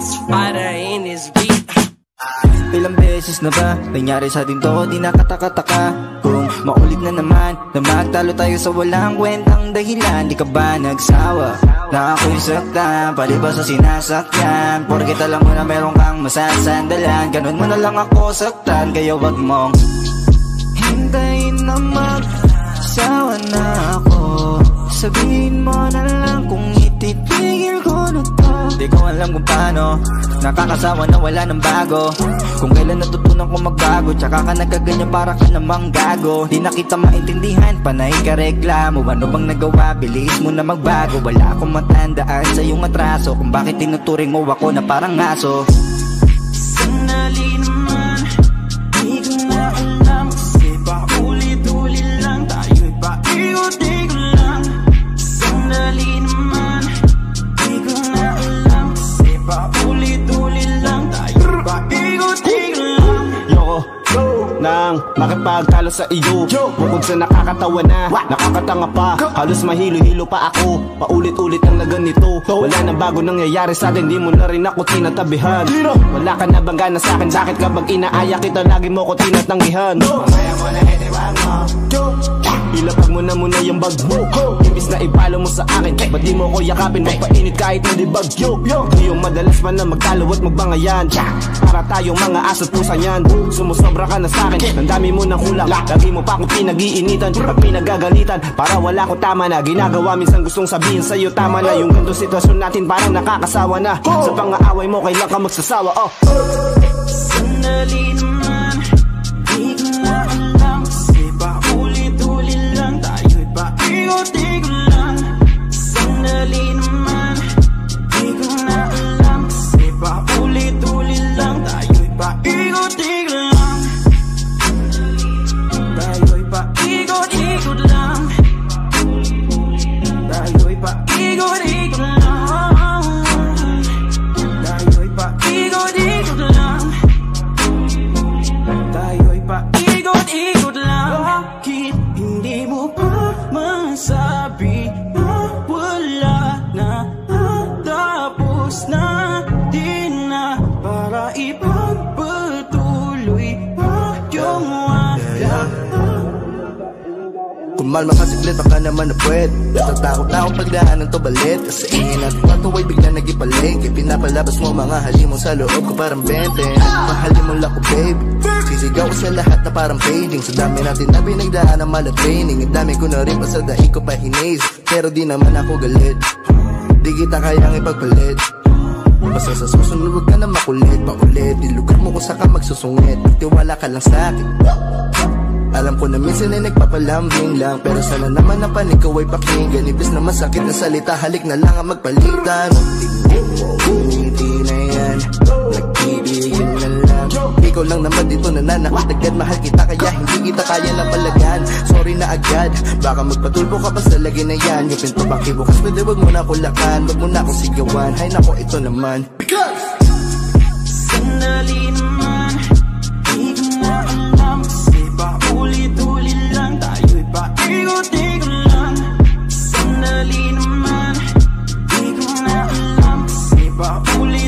Spider in his beat. Ilang beses na ba nangyari sa atin to, di nakataka-taka. Kung maulit na naman na magtalo tayo sa walang kwentang dahilan. Di ka ba nagsawa na ako'y saktan, palibas sa sinasakyan? Porket alam mo na meron kang masasandalan, ganun mo na lang ako saktan. Kaya wag mong hintayin na magsawa na ako. Sabihin mo na lang kung ititigil ko na to. Di ko alam kung paano nakakasawa na wala ng bago. Kung kailan natutunan ko magbago, tsaka ka nagkaganyan para ka namang gago. Di na kita maintindihan, panay ka reklamo. Ano bang nagawa, bilis mo na magbago. Wala akong matandaan sa iyong atraso, kung bakit tinuturing mo ako na parang aso. Sanali naman, di ko na alam, kasi paulit-ulit lang tayo'y paikot-ikot lang. Sanali naman, di ko na alam, kasi paulit-ulit lang tayo'y paikot-ikot lang. Yoko nang makipagtalo sa iyo, bukod sa nakakatawa na, nakakatanga pa, halos mahilo-hilo pa ako. Paulit-ulit ang na ganito, wala na bago nangyayari sa atin, di mo na rin ako tinatabihan. Wala ka na bang gana sa akin, bakit kapag inaaya kita lagi mo ko tinatanggihan? Mamaya mo na iniwag mo, ilapag mo na muna yung bag mo. Imbis na ipalo mo sa akin, ba't di mo ko yakapin, magpainit kahit na di bagyo. Di yung madalas pa na magtalo at magbangayan, para tayong mga aso't pusa yan. Sumusobra ka na sa akin, ang dami mo ng kulang, lagi mo pa akong pinag-iinitan, pag pinagagalitan, para wala ko tama na ginagawa. Minsan gustong sabihin sa'yo tama na, yung ganito sitwasyon natin parang nakakasawa na. Sa pang-aaway mo kailan ka magsasawa? Sanali naman, di ko na alam, kasi paulit-ulit lang tayo'y paikot-ikot lang. Sanali naman, di ko na alam, kasi paulit-ulit lang tayo'y paikot-ikot lang. Tayo'y paikot-ikot lang, tayo'y paikot-ikot lang, tayo'y paikot-ikot lang, tayo'y paikot-ikot lang. Bakit hindi mo pa masabi na wala na, tapos na, di na, para ipagpatuloy yung wala. Kumalma ka saglit, baka naman na pwede. Natatakot na akong pagdaanan to balit, kasi ingin at kwanto ay bigla nag-ipalig. Ipinapalabas mo mga halimon sa loob ko parang 20. Mahalin mo lang ko baby, sisigaw ko sa lahat na parang fading. Sa dami natin na binagdaan ng malat training, ang dami ko na rin pa sa dahi ko pa hiniz. Pero di naman ako galit, di kita kayang ipagpalit. Basta sa susunod huwag ka na makulit, paulit ilugar mo kung saka magsusungit. Tiwala ka lang sa akin, alam ko na minsan ay nagpapalambing lang, pero sana naman ang panig ko ay pakinggan. Ibis na masakit na salita, halik na lang ang magpalitan. Hindi na yan, nag-ibigin na lang. Ikaw lang naman dito nananakit agad, mahal kita kaya hindi kita kaya na palagan. Sorry na agad, baka magpatulpo ka pa sa lagi na yan. Yung pinto baki bukas, pwede wag mo na kulakan, wag mo na akong sigawan. Hay nako, ito naman, because sanali naman, di ko na alam, kasi paulit-ulit lang tayo'y paikot-ikot lang. Sanali naman, di ko na alam, kasi paulit